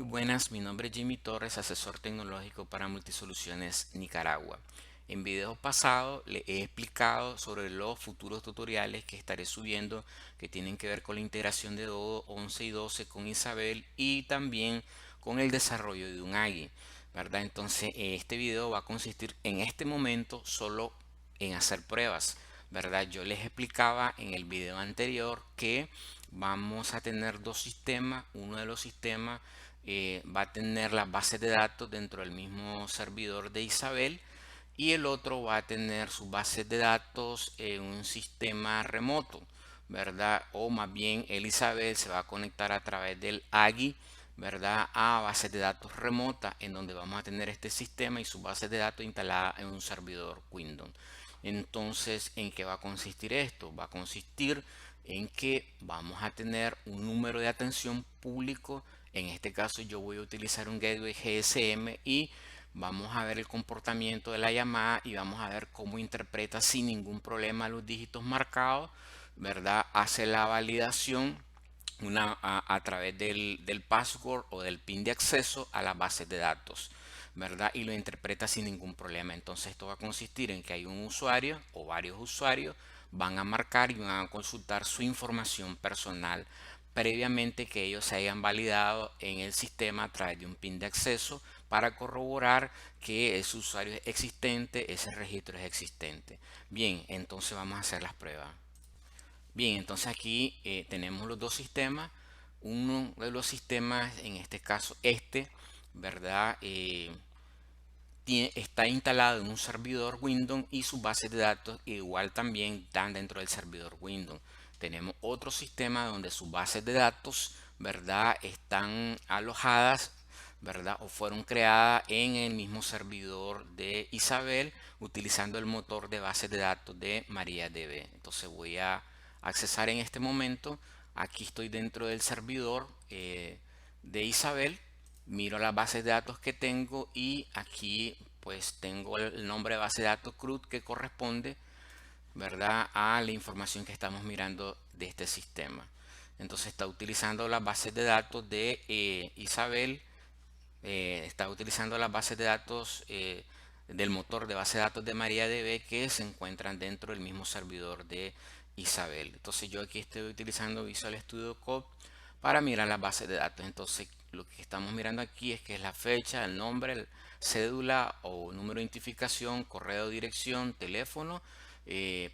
Buenas, mi nombre es Jimmy Torres, asesor tecnológico para Multisoluciones Nicaragua. En videos pasados le he explicado sobre los futuros tutoriales que estaré subiendo que tienen que ver con la integración de Dodo 11 y 12 con Isabel y también con el desarrollo de un AGI, ¿verdad? Entonces, este video va a consistir en este momento solo en hacer pruebas, ¿verdad? Yo les explicaba en el video anterior que vamos a tener dos sistemas. Uno de los sistemas va a tener las bases de datos dentro del mismo servidor de Isabel y el otro va a tener sus bases de datos en un sistema remoto, ¿verdad? O más bien el Isabel se va a conectar a través del AGI, ¿verdad? A bases de datos remota en donde vamos a tener este sistema y su base de datos instalada en un servidor Windows. Entonces, ¿en qué va a consistir esto? Va a consistir en que vamos a tener un número de atención público. En este caso yo voy a utilizar un gateway GSM y vamos a ver el comportamiento de la llamada y vamos a ver cómo interpreta sin ningún problema los dígitos marcados, ¿verdad? Hace la validación a través del password o del PIN de acceso a las bases de datos, ¿verdad? Y lo interpreta sin ningún problema. Entonces esto va a consistir en que hay un usuario o varios usuarios van a marcar y van a consultar su información personal previamente que ellos se hayan validado en el sistema a través de un PIN de acceso para corroborar que ese usuario es existente, ese registro es existente. Bien, entonces vamos a hacer las pruebas. Bien, entonces aquí tenemos los dos sistemas. Uno de los sistemas, en este caso ¿verdad? Está instalado en un servidor Windows y sus bases de datos igual también están dentro del servidor Windows. Tenemos otro sistema donde sus bases de datos, ¿verdad? Están alojadas, ¿verdad? O fueron creadas en el mismo servidor de Isabel utilizando el motor de bases de datos de MariaDB. Entonces voy a accesar en este momento. Aquí estoy dentro del servidor de Isabel, miro las bases de datos que tengo y aquí pues tengo el nombre de base de datos CRUD que corresponde, ¿verdad? A la información que estamos mirando de este sistema. Entonces está utilizando las bases de datos de Isabel, está utilizando las bases de datos del motor de base de datos de MariaDB que se encuentran dentro del mismo servidor de Isabel. Entonces yo aquí estoy utilizando Visual Studio Code para mirar las bases de datos. Entonces lo que estamos mirando aquí es que es la fecha, el nombre, cédula o número de identificación, correo, dirección, teléfono,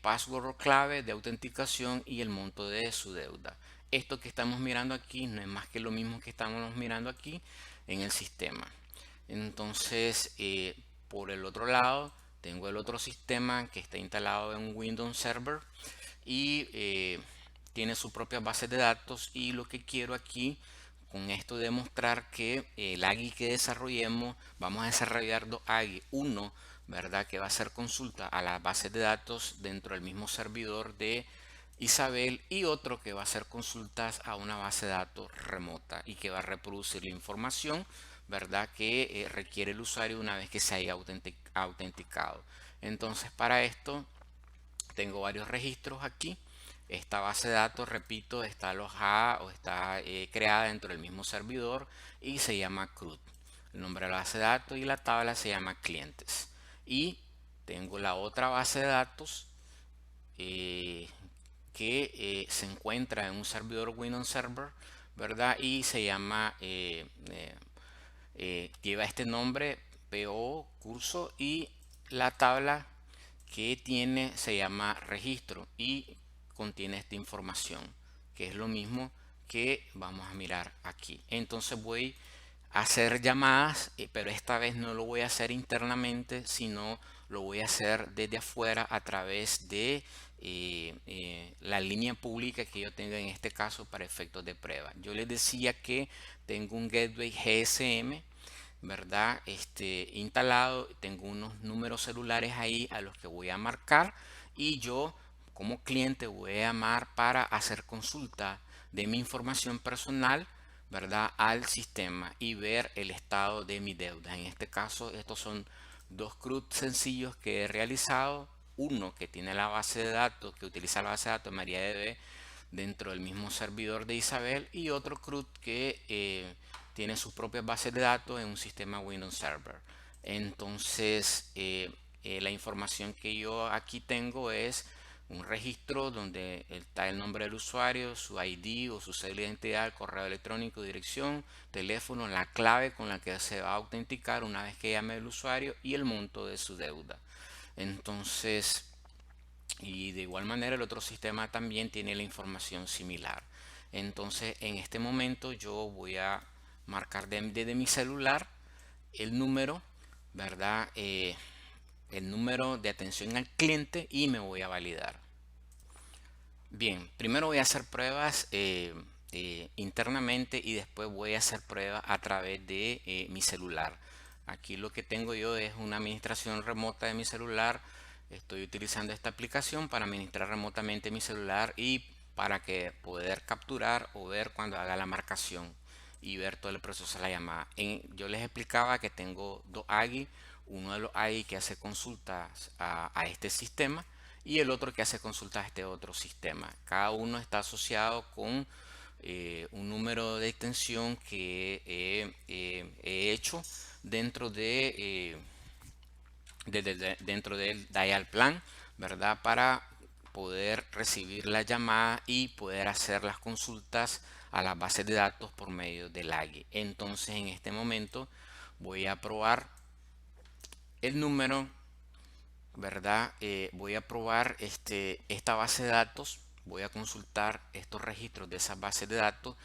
password o clave de autenticación y el monto de su deuda. Esto que estamos mirando aquí no es más que lo mismo que estamos mirando aquí en el sistema. Entonces, por el otro lado, tengo el otro sistema que está instalado en un Windows Server y tiene su propia base de datos. Y lo que quiero aquí con esto demostrar que el AGI que desarrollemos, vamos a desarrollar dos AGI. Uno, ¿verdad? Que va a hacer consulta a las bases de datos dentro del mismo servidor de Isabel y otro que va a hacer consultas a una base de datos remota y que va a reproducir la información, ¿verdad? Que requiere el usuario una vez que se haya autenticado. Entonces, para esto tengo varios registros aquí. Esta base de datos, repito, está alojada o está creada dentro del mismo servidor y se llama CRUD. El nombre de la base de datos y la tabla se llama clientes. Y tengo la otra base de datos eh, que se encuentra en un servidor Windows Server, ¿verdad? Y se llama, lleva este nombre, PO, curso, y la tabla que tiene se llama registro y contiene esta información, que es lo mismo que vamos a mirar aquí. Entonces voy a hacer llamadas, pero esta vez no lo voy a hacer internamente, sino lo voy a hacer desde afuera a través de la línea pública que yo tenga en este caso para efectos de prueba. Yo les decía que tengo un gateway GSM, ¿verdad? Instalado, tengo unos números celulares ahí a los que voy a marcar y yo como cliente voy a llamar para hacer consulta de mi información personal, ¿verdad? Al sistema y ver el estado de mi deuda. En este caso, estos son dos CRUD sencillos que he realizado. Uno que tiene la base de datos, que utiliza la base de datos de MariaDB dentro del mismo servidor de Isabel y otro CRUD que tiene sus propias bases de datos en un sistema Windows Server. Entonces, la información que yo aquí tengo es un registro donde está el nombre del usuario, su ID o su cédula de identidad, correo electrónico, dirección, teléfono, la clave con la que se va a autenticar una vez que llame el usuario y el monto de su deuda. Entonces, y de igual manera el otro sistema también tiene la información similar. Entonces, en este momento yo voy a marcar desde mi celular el número, ¿verdad? El número de atención al cliente y me voy a validar. Bien, primero voy a hacer pruebas internamente y después voy a hacer pruebas a través de mi celular. Aquí lo que tengo yo es una administración remota de mi celular. Estoy utilizando esta aplicación para administrar remotamente mi celular y para que poder capturar o ver cuando haga la marcación y ver todo el proceso de la llamada. Yo les explicaba que tengo dos AGI, uno de los AGI que hace consultas a este sistema y el otro que hace consultas a este otro sistema. Cada uno está asociado con un número de extensión que he hecho dentro dentro del dial plan, ¿verdad? Para poder recibir la llamada y poder hacer las consultas a las bases de datos por medio del AGI. Entonces, en este momento voy a probar el número, ¿verdad? Voy a probar esta base de datos, voy a consultar estos registros de esas bases de datos,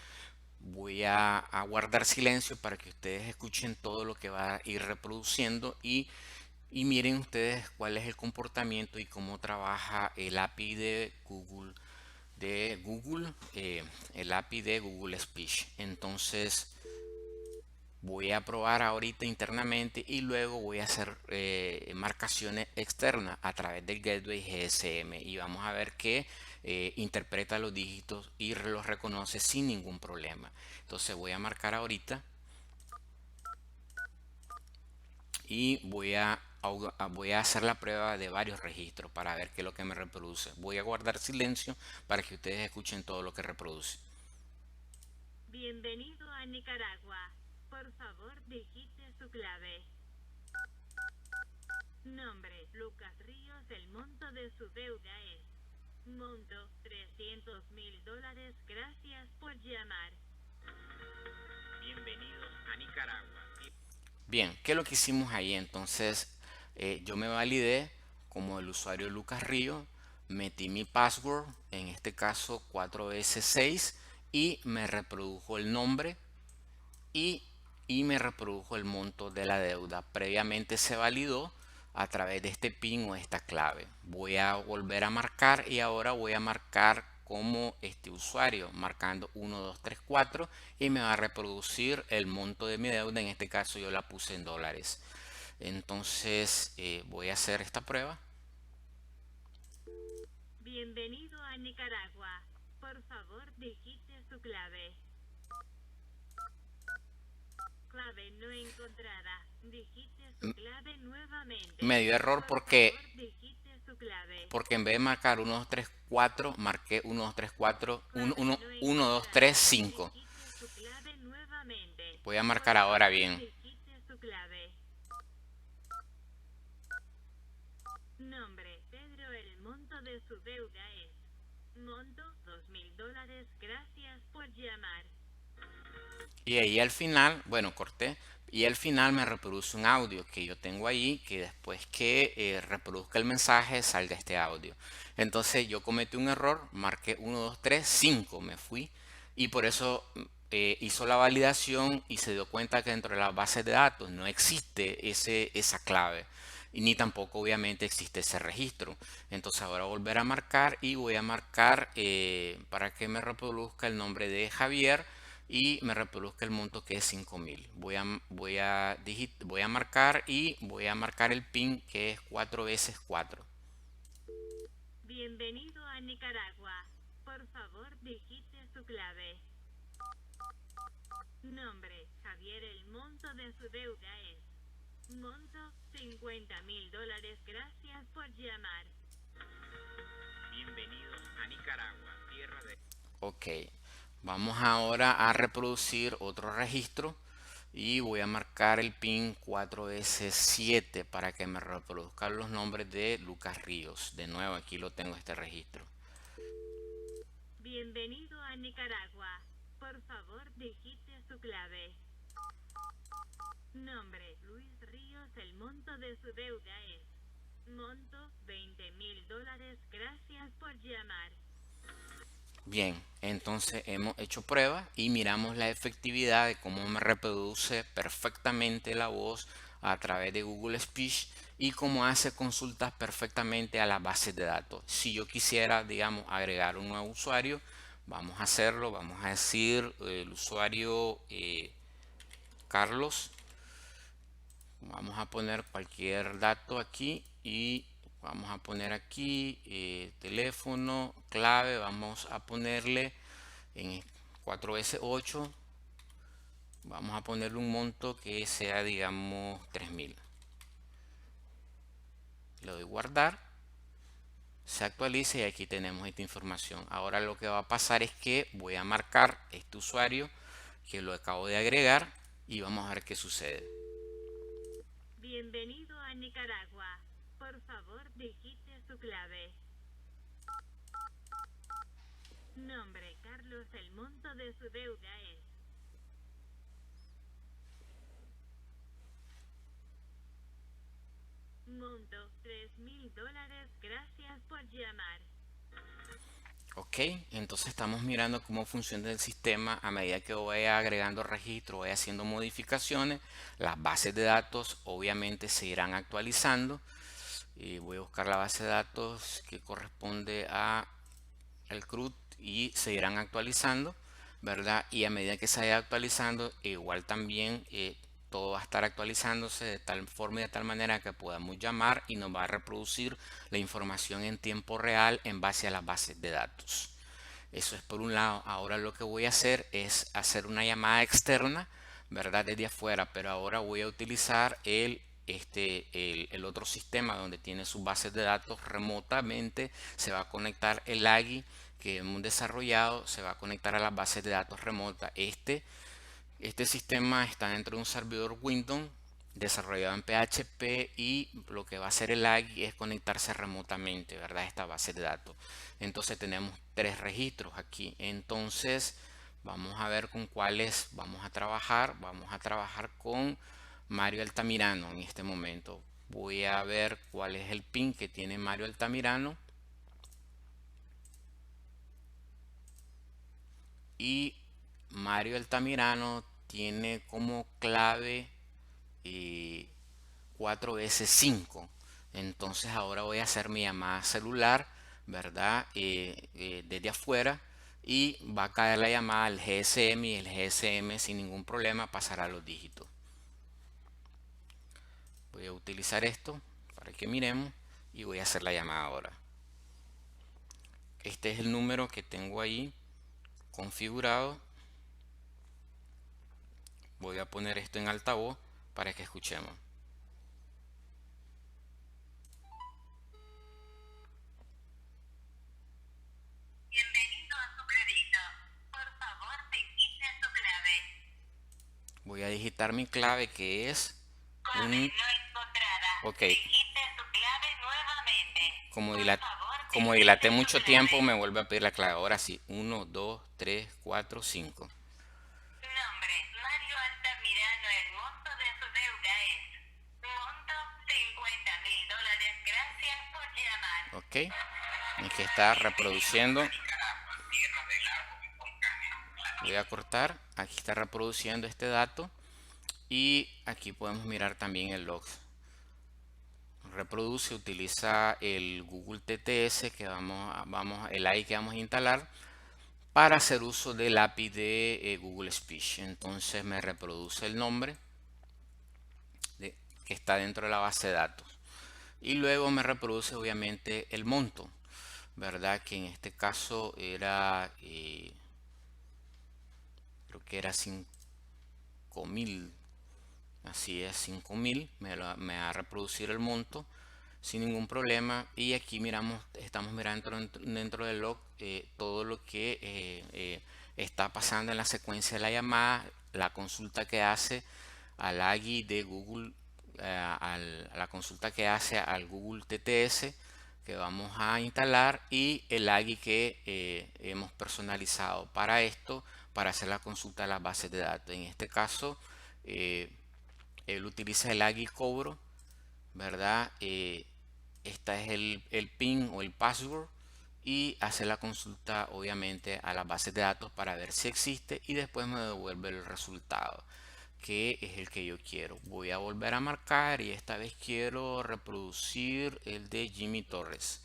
voy a guardar silencio para que ustedes escuchen todo lo que va a ir reproduciendo y miren ustedes cuál es el comportamiento y cómo trabaja el API el API de Google Speech. Entonces, voy a probar ahorita internamente y luego voy a hacer marcaciones externas a través del Gateway GSM y vamos a ver que interpreta los dígitos y los reconoce sin ningún problema. Entonces voy a marcar ahorita y voy a hacer la prueba de varios registros para ver qué es lo que me reproduce. Voy a guardar silencio para que ustedes escuchen todo lo que reproduce. Bienvenido a Nicaragua. Por favor, digite su clave. Nombre, Lucas Ríos. El monto de su deuda es monto $300,000. Gracias por llamar. Bienvenidos a Nicaragua. Bien, ¿qué es lo que hicimos ahí? Entonces, yo me validé como el usuario Lucas Río, metí mi password, en este caso 4S6, y me reprodujo el nombre y, y me reprodujo el monto de la deuda. Previamente se validó a través de este PIN o esta clave. Voy a volver a marcar y ahora voy a marcar como este usuario, marcando 1, 2, 3, 4 y me va a reproducir el monto de mi deuda. En este caso yo la puse en dólares. Entonces voy a hacer esta prueba. Bienvenido a Nicaragua. Por favor, digite su clave. Clave no encontrada. Digite su clave nuevamente. Me dio error Por porque favor, digite su clave. en vez de marcar 1, 2, 3, 4, marqué 1, 2, 3, 4, 1, Clave 1, no 1, 2, encontrada. 3, 5. Digite su clave nuevamente. Voy a Por marcar ahora favor, bien. digite su clave. Nombre, Pedro. El monto de su deuda es monto $2,000. Gracias por llamar. Y ahí al final, bueno, corté. Y al final me reproduce un audio que yo tengo ahí, que después que reproduzca el mensaje salga este audio. Entonces yo cometí un error, marqué 1, 2, 3, 5, me fui. Y por eso hizo la validación y se dio cuenta que dentro de las bases de datos no existe esa clave. Y ni tampoco obviamente existe ese registro. Entonces ahora volver a marcar y voy a marcar para que me reproduzca el nombre de Javier y me reproduzca el monto que es 5,000. Voy a marcar y voy a marcar el PIN que es 4 veces 4. Bienvenido a Nicaragua. Por favor, digite su clave. Nombre, Javier. El monto de su deuda es monto $50,000. Gracias por llamar. Bienvenidos a Nicaragua, tierra de... Ok, Vamos ahora a reproducir otro registro y voy a marcar el pin 4S7 para que me reproduzcan los nombres de Lucas Ríos. De nuevo, aquí lo tengo este registro. Bienvenido a Nicaragua. Por favor, digite su clave. Nombre: Luis Ríos. El monto de su deuda es monto $20,000. Gracias por llamar. Bien, entonces hemos hecho pruebas y miramos la efectividad de cómo me reproduce perfectamente la voz a través de Google Speech y cómo hace consultas perfectamente a las bases de datos. Si yo quisiera, digamos, agregar un nuevo usuario, vamos a hacerlo. Vamos a decir el usuario Carlos. Vamos a poner cualquier dato aquí y vamos a poner aquí teléfono, clave. Vamos a ponerle en 4S8. Vamos a ponerle un monto que sea, digamos, 3,000. Le doy guardar, se actualiza y aquí tenemos esta información. Ahora lo que va a pasar es que voy a marcar este usuario que lo acabo de agregar y vamos a ver qué sucede. Bienvenido a Nicaragua. Por favor, digite su clave. Nombre: Carlos. El monto de su deuda es monto $3,000. Gracias por llamar. Ok, entonces estamos mirando cómo funciona el sistema a medida que vaya agregando registros, vaya haciendo modificaciones. Las bases de datos obviamente se irán actualizando. Y voy a buscar la base de datos que corresponde a el CRUD y se irán actualizando, ¿verdad? Y a medida que se vaya actualizando, igual también todo va a estar actualizándose de tal forma y de tal manera que podamos llamar y nos va a reproducir la información en tiempo real en base a las bases de datos. Eso es por un lado. Ahora lo que voy a hacer es hacer una llamada externa, ¿verdad? Desde afuera, pero ahora voy a utilizar el otro sistema donde tiene sus bases de datos remotamente. Se va a conectar el AGI que hemos desarrollado, se va a conectar a las bases de datos remotas. Este sistema está dentro de un servidor Windows desarrollado en PHP y lo que va a hacer el AGI es conectarse remotamente, ¿verdad? Esta base de datos. Entonces tenemos tres registros aquí. Entonces vamos a ver con cuáles vamos a trabajar. Vamos a trabajar con Mario Altamirano en este momento. Voy a ver cuál es el pin que tiene Mario Altamirano. Y Mario Altamirano tiene como clave 4S5. Entonces ahora voy a hacer mi llamada celular, ¿verdad? Desde afuera y va a caer la llamada al GSM y el GSM sin ningún problema pasará los dígitos. Voy a utilizar esto para que miremos y voy a hacer la llamada ahora. Este es el número que tengo ahí configurado. Voy a poner esto en altavoz para que escuchemos. Bienvenido a su crédito. Por favor, digite su clave. Voy a digitar mi clave que es Clave no encontrada. Ok, Digite su clave nuevamente. como, Por dilat- favor, como digite dilaté su mucho clave. tiempo, me vuelve a pedir la clave. Ahora sí, 1, 2, 3, 4, 5. Nombre: Mario Altamirano. El monto de su deuda es monto $50,000. Gracias por llamar. Ok, aquí está reproduciendo. Voy a cortar. Aquí está reproduciendo este dato. Y aquí podemos mirar también el log. Reproduce, utiliza el Google TTS que el AI que vamos a instalar para hacer uso del API de Google Speech. Entonces me reproduce el nombre que está dentro de la base de datos. Y luego me reproduce obviamente el monto, ¿verdad? Que en este caso era, creo que era 5,000. Así es, 5,000. Me va a reproducir el monto sin ningún problema. Y aquí estamos mirando dentro del log todo lo que está pasando en la secuencia de la llamada la consulta que hace al AGI de Google, a la consulta que hace al Google TTS que vamos a instalar y el AGI que hemos personalizado para esto, para hacer la consulta de las bases de datos. En este caso, él utiliza el AGI cobro, ¿verdad? Esta es el PIN o el password y hace la consulta obviamente a las bases de datos para ver si existe y después me devuelve el resultado que es el que yo quiero. Voy a volver a marcar y esta vez quiero reproducir el de Jimmy Torres,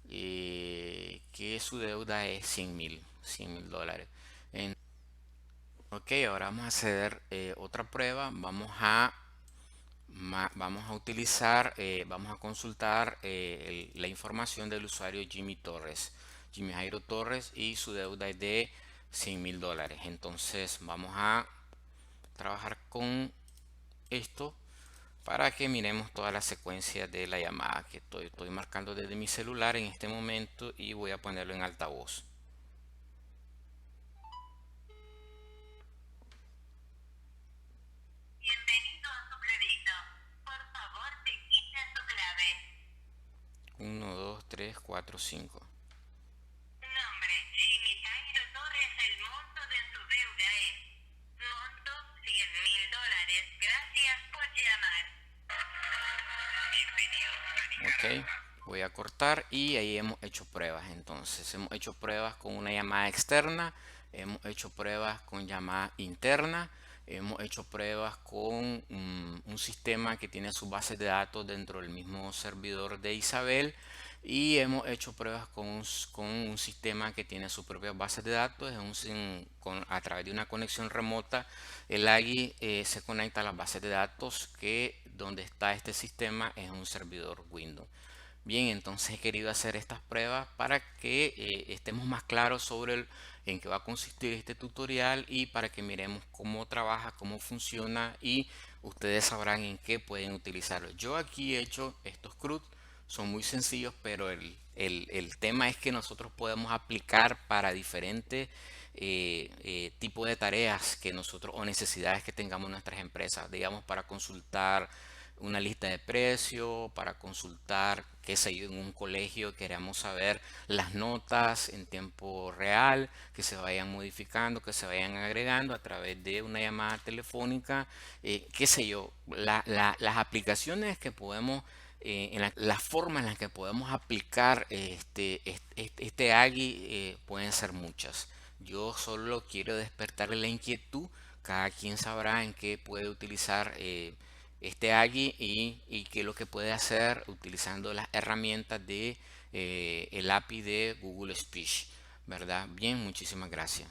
que su deuda es 100 mil dólares. Ok, ahora vamos a hacer otra prueba. Vamos a utilizar, vamos a consultar la información del usuario Jimmy Torres, Jimmy Jairo Torres, y su deuda es de 100 mil dólares. Entonces vamos a trabajar con esto para que miremos toda la secuencia de la llamada que estoy marcando desde mi celular en este momento y voy a ponerlo en altavoz. Bienvenido a su crédito. Por favor, digite su clave. 1, 2, 3, 4, 5. Nombre, Jimmy Jairo Torres. El monto de su deuda es monto 100.000 dólares. Gracias por llamar. Bienvenido a Ok, Nicaragua. voy a cortar y ahí hemos hecho pruebas. Entonces hemos hecho pruebas con una llamada externa, hemos hecho pruebas con llamada interna, hemos hecho pruebas con un sistema que tiene sus bases de datos dentro del mismo servidor de Isabel y hemos hecho pruebas con un sistema que tiene sus propias bases de datos. A través de una conexión remota, el AGI se conecta a las bases de datos que donde está este sistema es un servidor Windows. Bien, entonces he querido hacer estas pruebas para que estemos más claros sobre en qué va a consistir este tutorial y para que miremos cómo trabaja, cómo funciona y ustedes sabrán en qué pueden utilizarlo. Yo aquí he hecho estos CRUD, son muy sencillos, pero el tema es que nosotros podemos aplicar para diferentes tipos de tareas que nosotros o necesidades que tengamos en nuestras empresas, digamos para consultar una lista de precios, para consultar, qué sé yo, en un colegio queremos saber las notas en tiempo real, que se vayan modificando, que se vayan agregando a través de una llamada telefónica, qué sé yo, las aplicaciones que podemos, las formas en las que podemos aplicar este AGI pueden ser muchas. Yo solo quiero despertarle la inquietud, cada quien sabrá en qué puede utilizar este AGI y qué es lo que puede hacer utilizando las herramientas de el API de Google Speech, ¿verdad? Bien, muchísimas gracias.